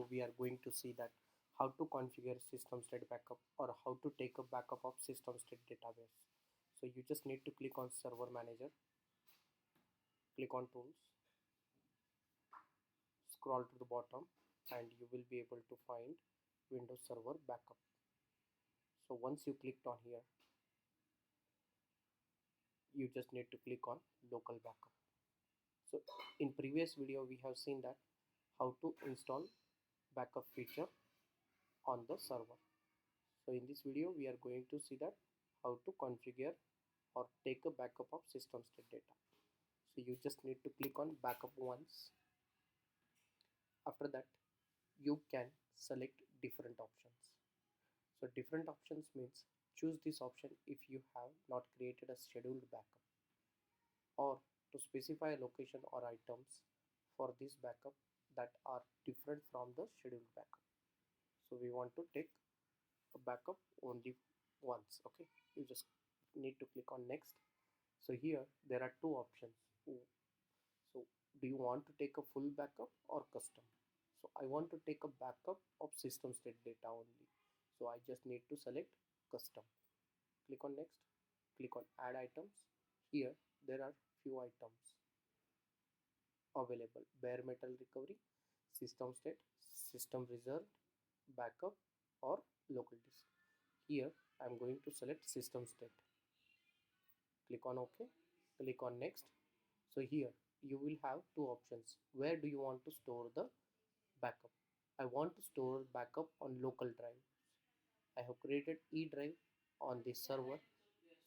we are going to see that how to configure system state backup or how to take a backup of system state database. So you just need to click on server manager, click on tools, scroll to the bottom, and you will be able to find Windows Server Backup. So once you clicked on here, you just need to click on local backup. So in previous video we have seen that how to install backup feature on the server. So in this video we are going to see that how to configure or take a backup of system state data. So you just need to click on backup once. After that you can select different options. So different options means choose this option if you have not created a scheduled backup, or to specify a location or items for this backup that are different from the scheduled backup. So we want to take a backup only once. Okay, you just need to click on next. So here there are two options. So do you want to take a full backup or custom? So I want to take a backup of system state data only. So I just need to select custom. Click on next. Click on add items. Here there are few items available: bare metal recovery, system state, system reserved, backup, or local disk. Here I am going to select system state. Click on OK. Click on next. So here you will have two options. Where do you want to store the backup? I want to store backup on local drive. I have created E drive on this server,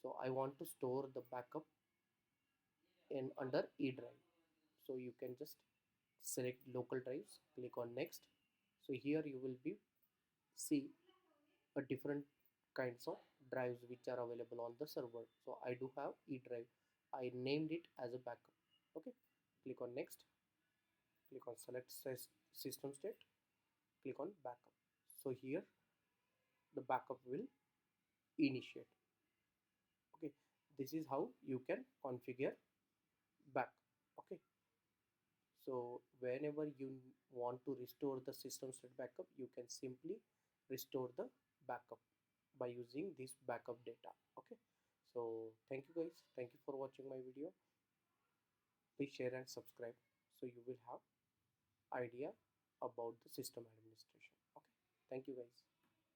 so I want to store the backup in under E drive. So you can just select local drives, click on next. So here you will be see a different kinds of drives which are available on the server. So I do have E drive. I named it as a backup. Okay, click on next. Click on select system state. Click on backup. So here the backup will initiate. Okay, this is how you can configure backup. Okay, so whenever you want to restore the system state backup, you can simply restore the backup by using this backup data. Okay, so thank you guys, thank you for watching my video. Please share and subscribe so you will have idea about the system administration. Okay, thank you guys.